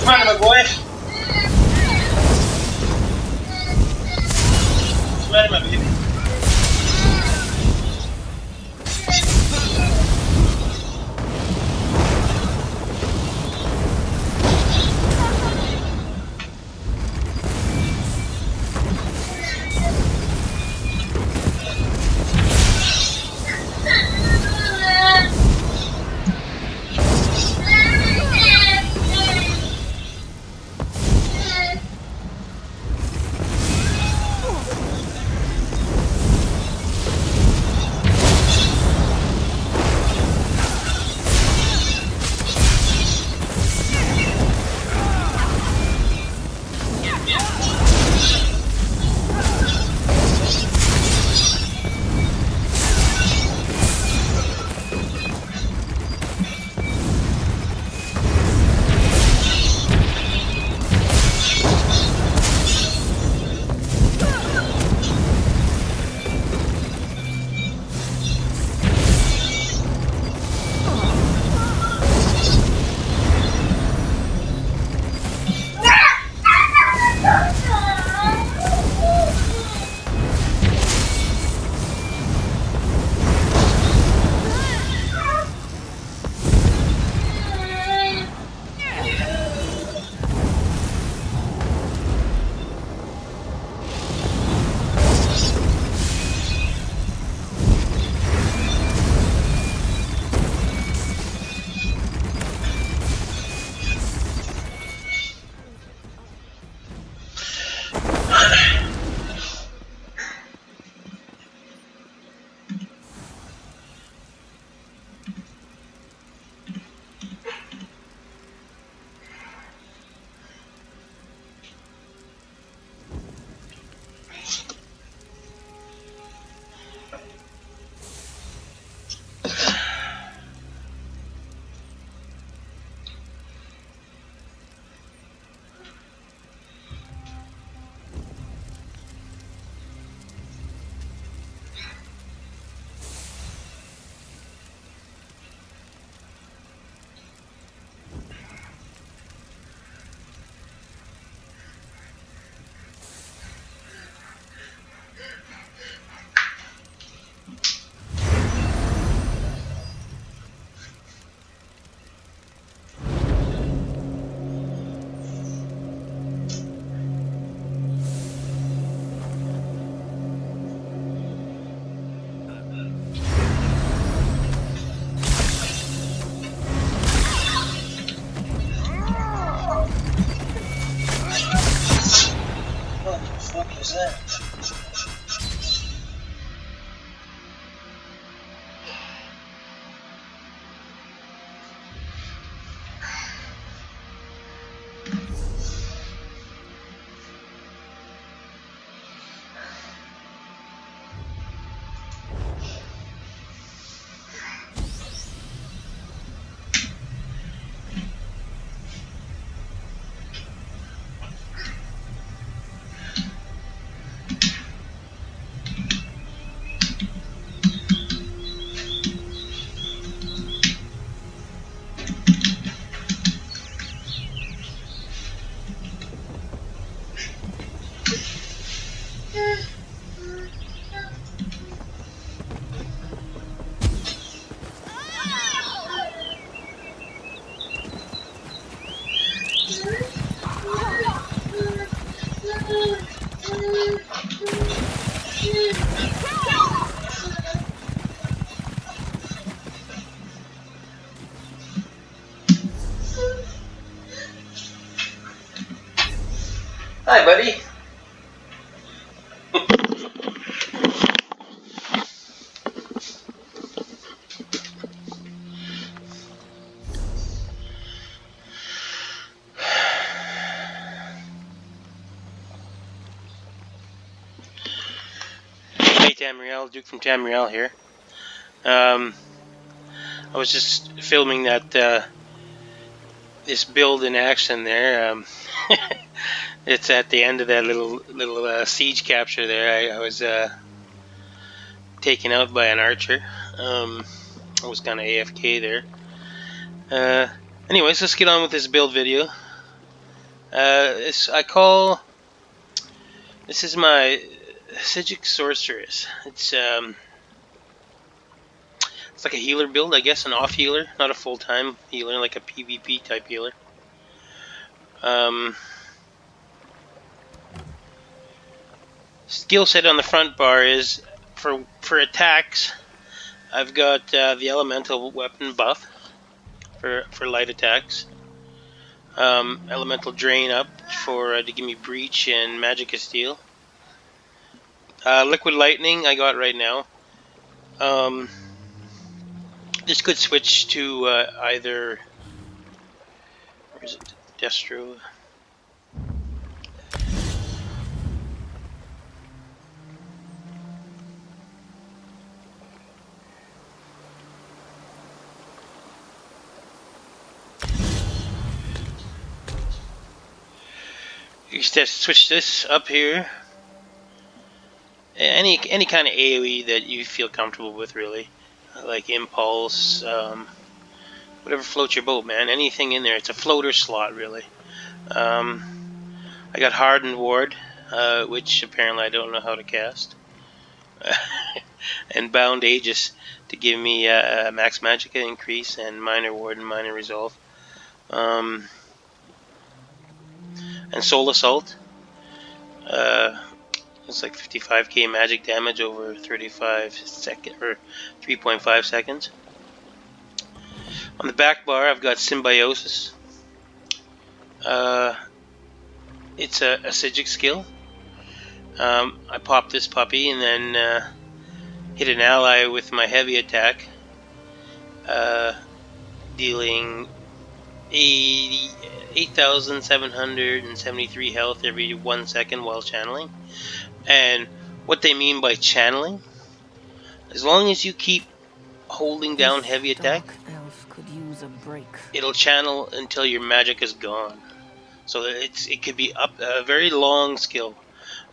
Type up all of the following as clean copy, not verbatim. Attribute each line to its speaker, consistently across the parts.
Speaker 1: Come on, my boy. What's the matter, my baby? What was that? Hi, buddy. Hey, Tamriel, Duke from Tamriel here. I was just filming that this build in action there. It's at the end of that little siege capture there. I was taken out by an archer. I was kind of AFK there. Anyways, let's get on with this build video. This is my Psijic sorceress. It's like a healer build, I guess, an off healer, not a full time healer, like a PvP type healer. Skill set on the front bar is for attacks. I've got the elemental weapon buff for light attacks. Elemental drain up to give me breach and magic steel. Liquid lightning I got right now. This could switch to either, where is it? Destro. You can switch this up here. Any kind of AoE that you feel comfortable with, really, like impulse, whatever floats your boat, man. Anything in there. It's a floater slot, really. I got hardened ward, which apparently I don't know how to cast, and bound aegis to give me a max magicka increase and minor ward and minor resolve. And soul assault. It's like 55k magic damage over 3.5 seconds. On the back bar, I've got symbiosis. It's a Psijic skill. I pop this puppy and then hit an ally with my heavy attack, dealing 8,773 health every 1 second while channeling. And what they mean by channeling, as long as you keep holding down heavy attack, it'll channel until your magic is gone. So it could be a very long skill.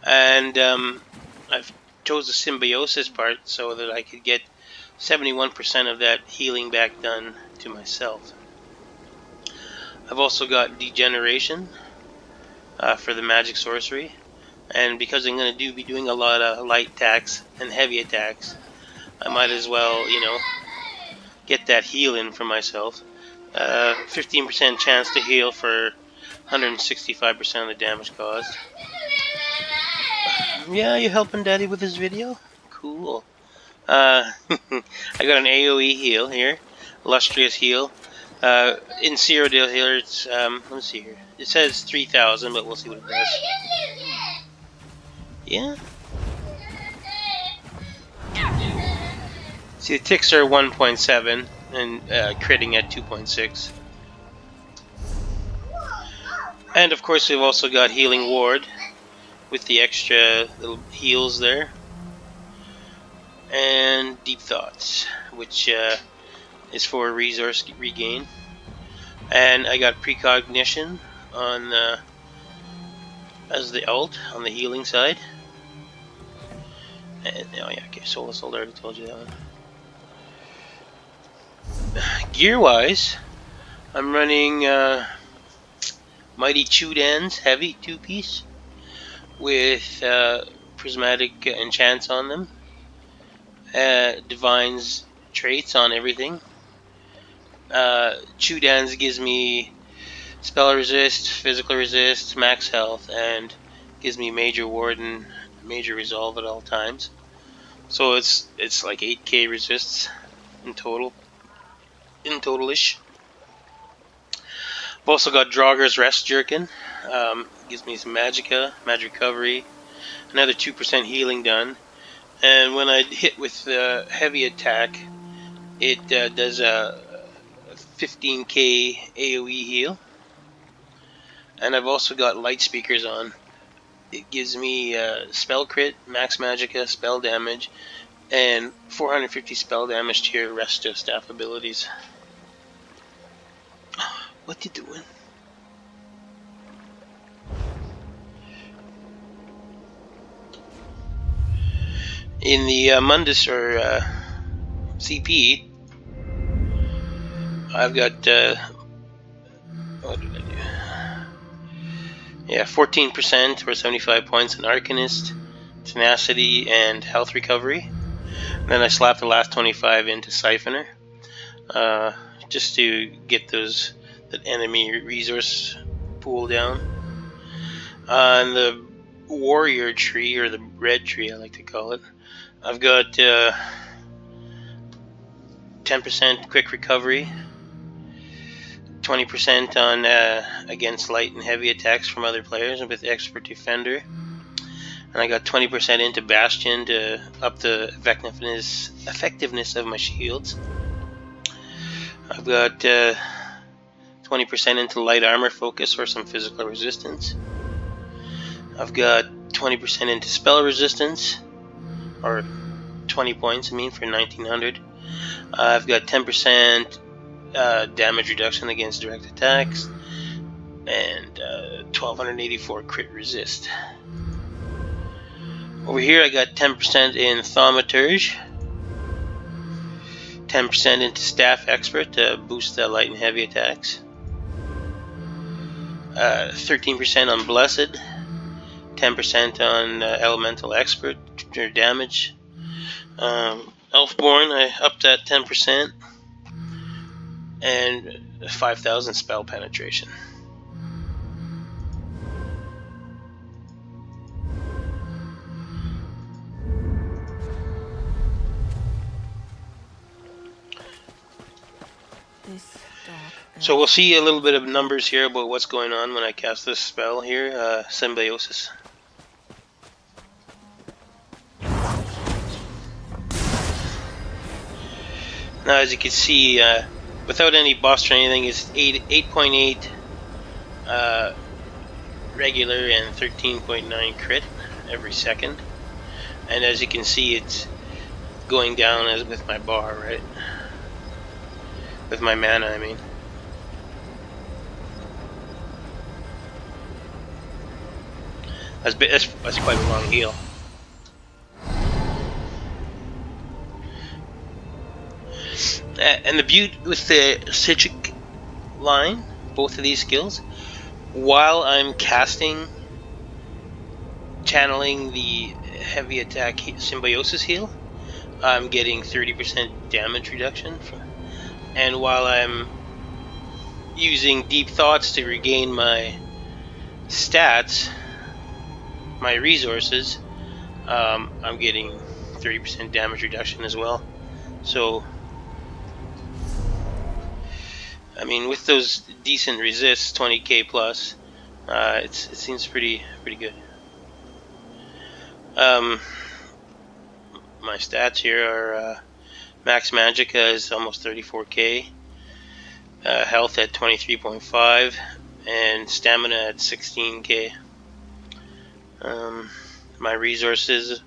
Speaker 1: And I've chose the symbiosis part so that I could get 71% of that healing back done to myself. I've also got degeneration for the magic sorcery, and because I'm going to be doing a lot of light attacks and heavy attacks, I might as well, get that heal in for myself. 15% chance to heal for 165% of the damage caused. Yeah, you helping Daddy with his video? Cool. I got an AoE heal here, illustrious heal. In Cyrodiil here, it's let's see here. It says 3,000, but we'll see what it does. Yeah. See, the ticks are 1.7 and critting at 2.6. And of course, we've also got healing ward with the extra little heals there, and deep thoughts, which is for resource regain. And I got precognition on as the ult on the healing side. And, oh yeah, okay, Soul Assault, I already told you that one. Gear wise, I'm running Mighty Chudan's heavy 2-piece with prismatic enchants on them, Divine's traits on everything. Chudan's gives me spell resist, physical resist, max health, and gives me major ward and major resolve at all times. So it's like 8k resists in totalish. I've also got Draugr's Rest Jerkin. Gives me some magicka, magic recovery, another 2% healing done. And when I hit with heavy attack, it does a 15k AoE heal. And I've also got light speakers on. It gives me spell crit, max magicka, spell damage, and 450 spell damage to your Resto staff abilities. What you doing? In the Mundus or CP, I've got what did I do? Yeah, 14% or 75 points in Arcanist, Tenacity, and Health Recovery. And then I slapped the last 25 into Siphoner, just to get that enemy resource pool down. And the Warrior Tree, or the Red Tree I like to call it, I've got 10% Quick Recovery, 20% on against light and heavy attacks from other players with Expert Defender, and I got 20% into Bastion to up the effectiveness of my shields. I've got 20% into Light Armor Focus for some physical resistance. I've got 20% into Spell Resistance, or 20 points I mean, for 1900. I've got 10% damage reduction against direct attacks, and 1284 crit resist. Over here I got 10% in Thaumaturge, 10% into Staff Expert to boost the light and heavy attacks, 13% on Blessed, 10% on Elemental Expert or damage. Elfborn, I upped that 10%, and 5,000 spell penetration. So we'll see a little bit of numbers here about what's going on when I cast this spell here, Symbiosis. Now, as you can see, without any buffs or anything, it's 8.8 regular and 13.9 crit every second. And as you can see, it's going down as with my bar, right? With my mana, I mean. That's quite a long heal. And the beauty with the Psijic line, both of these skills, while I'm channeling the heavy attack Symbiosis heal, I'm getting 30% damage reduction. And while I'm using Deep Thoughts to regain my stats, my resources, I'm getting 30% damage reduction as well. So, I mean, with those decent resists, 20k plus, it seems pretty good. My stats here are max magicka is almost 34k, health at 23.5, and stamina at 16k. My resources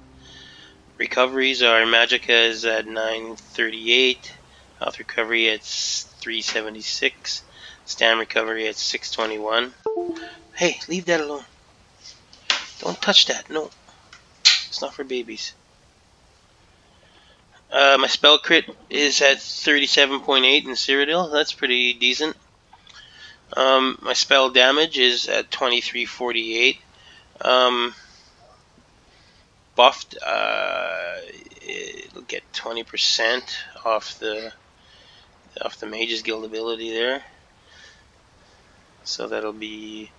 Speaker 1: recoveries are magicka is at 938, health recovery at 376, stam recovery at 621. Hey, leave that alone. Don't touch that. No, it's not for babies. My spell crit is at 37.8 in Cyrodiil. That's pretty decent. My spell damage is at 2348. Buffed, it'll get 20% off the Mage's Guild ability there. So that'll be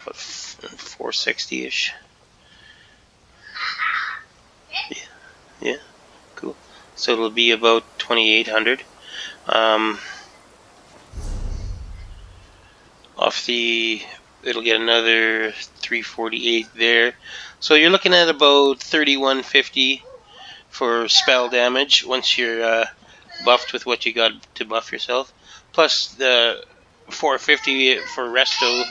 Speaker 1: what, 460-ish. Yeah, cool. So it'll be about 2,800. It'll get another 348 there. So you're looking at about 3,150 for spell damage once you're buffed with what you got to buff yourself, plus the 450 for resto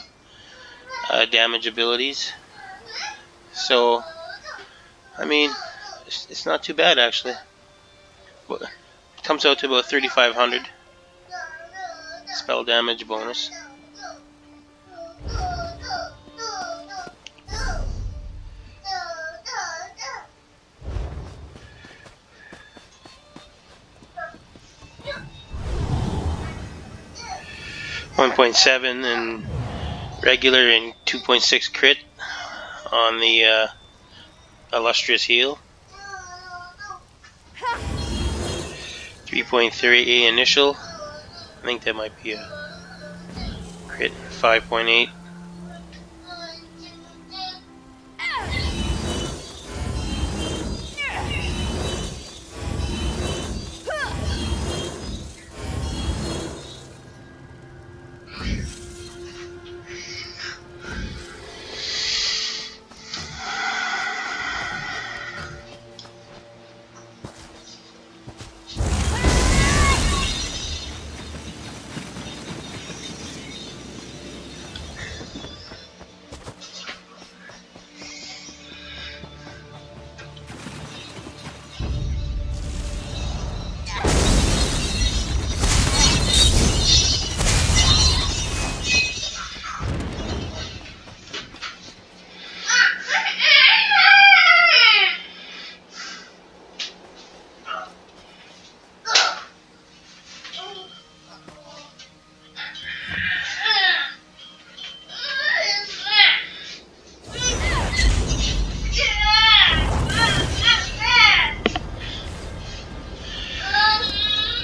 Speaker 1: damage abilities. So, I mean, it's not too bad actually. It comes out to about 3,500 spell damage bonus. .7 and regular and 2.6 crit on the illustrious heal. 3.3 initial. I think that might be a crit. 5.8.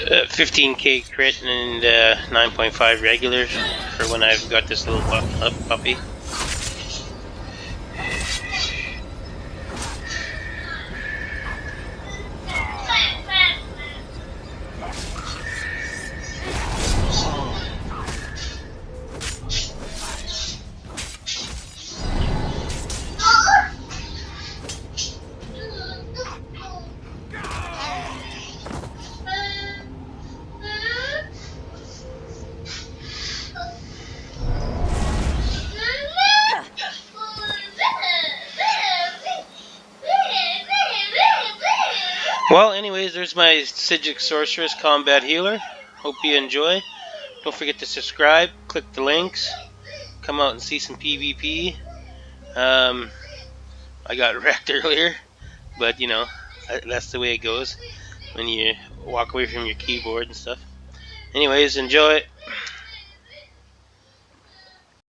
Speaker 1: Uh, 15k crit and 9.5 regular for when I've got this little puppy. Well, anyways, there's my Psijic Sorceress Combat Healer. Hope you enjoy. Don't forget to subscribe, click the links, come out and see some PvP. I got wrecked earlier, but you know, that's the way it goes when you walk away from your keyboard and stuff. Anyways, enjoy.